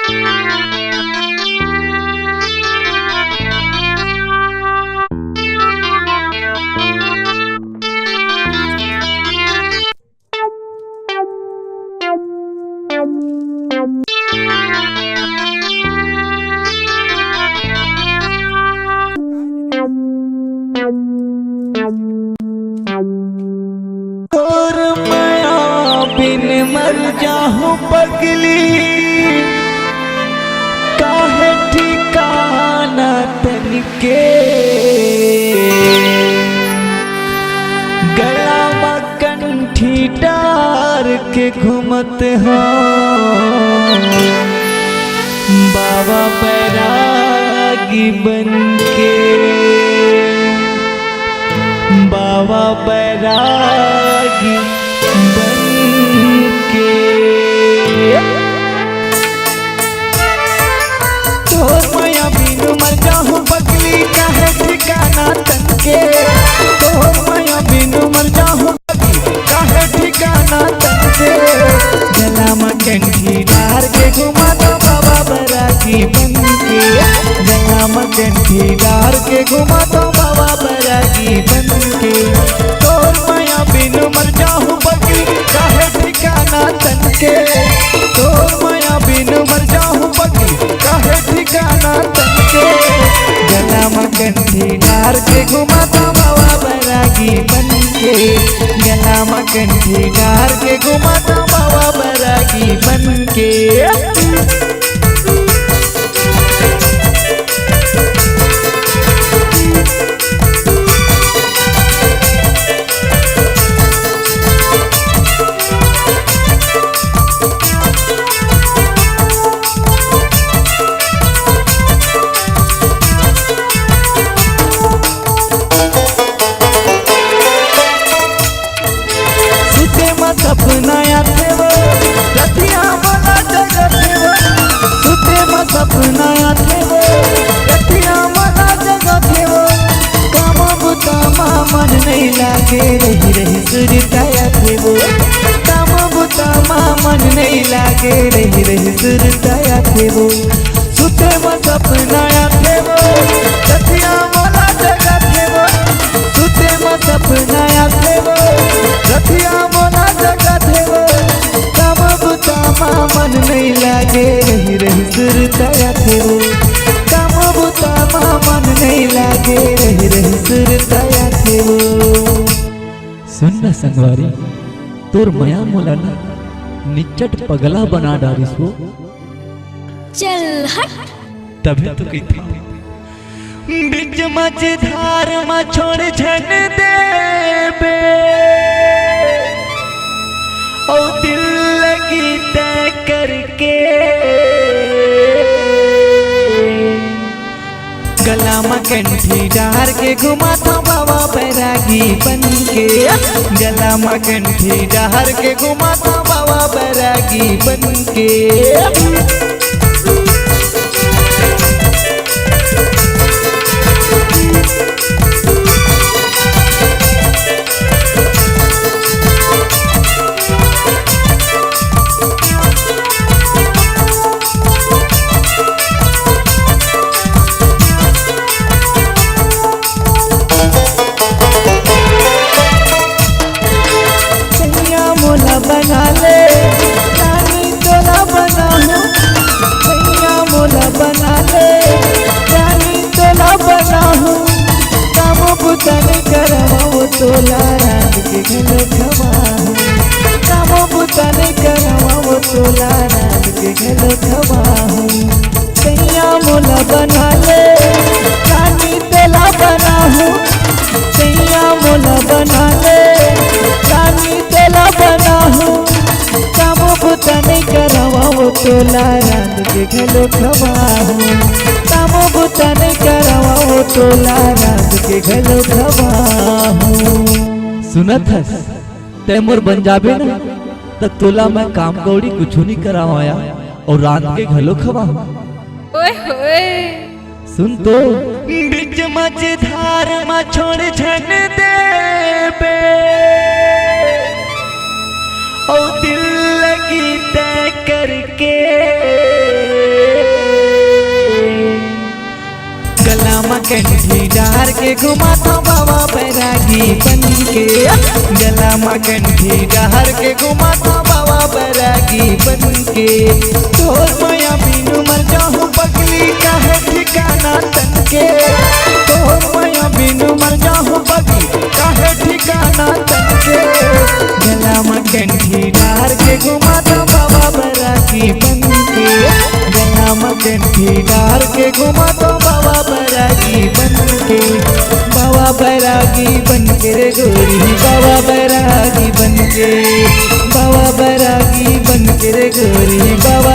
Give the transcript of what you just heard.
और मैं बिन मर जाऊं पगली, काहे ठिकाना तनके गला में कंठी डार के घूमत हो बाबा बैरागी बनके, बाबा बैरागी बनके। तोर माया बिनु मर जाऊं पगली, काहे ठिकाना तनके। तोर माया बिनु मर जाऊं पगली, काहे ठिकाना तनके। गला में कंठी डार के घुमा दो बाबा बैरागी बनके, गला में कंठी डार के घुमा दो बाबा बैरागी बनके। तोर माया बिनु मर जाऊं पगली, काहे ठिकाना तनके। तोर माया बिनु मर जाऊं पगली, काहे ठिकाना तनके। गला में कंठी डार के घुमा दो बाबा बैरागी बनके, गला में कंठी डार के घुमा दो बाबा बैरागी बनके। सपना आते वो रतिया वाला जगत वो, सुते में सपना आते वो रतिया वाला जगत वो। काम बुता मन नहीं लागे रही रही सुरताया थे वो, काम बुता मन नहीं लागे रही रही सुरताया थे वो। सुते में सपना आते वो रतिया वाला जगत वो, सुते में सपना आते वो रतिया वाला जगत वो। काम बुता मन नहीं लागे रही रही सुरताया थे वो, काम बुता मन नहीं लागे रही रही सुरताया थे वो। सुन न संगवारी, तोर मया मोलाना निचट पगला बना डारिस हो। चल हट। तभी तो कहती बीच मझधार में छोड़ छन देबे, ओ दिल लगी तय करके। गला में कंठी डार के घुमा था बाबा बैरागी बनके, गला में कंठी डार के घुमा था बाबा बैरागी बनके। बना ले रानी तोला बना हूँ, भैया मोला बना ले रानी तोला बना हूँ। काम बुतन करवा वो तोला रात के घलो खवा हूँ, काम बुतन करवा वो तोला रात के घलो खवा हूँ। भैया मोला बना ले रानी तोला बना हूँ, भैया मोला बना ले रानी तोला बना हूँ। काम बुता नहीं करवा वो तोला रात के घलो खवा हूँ, काम बुता नहीं करवा वो तोला रात के घलो खवा हूँ। सुनत हस तैमूर बन जाबे ना तो तोला मैं काम कौड़ी कुछ नहीं करावाया और रात के घलो खवा हूँ। ओए होए सुन तो बीच मझधार में छोड़ छन देबे, ओ दिल लगी तय करके। डार के घुमाता बाबा बैरागी बन के, गला में कंठी डार के घुमाता बाबा बैरागी बन के। तोर माया बिनु मर जाऊं पगली काहे ठिकाना तन के, तोर माया बिनु मर जाऊं पगली काहे ठिकाना तन के। गला में कंठी डार के घुमाता बाबा बैरागी बन के, गला में कंठी डार के घुमाता बाबा बैरागी बन के। बाबा बैरागी बन के रे गोरी, बाबा बैरागी बन के, बाबा बैरागी बन के रे गोरी, बाबा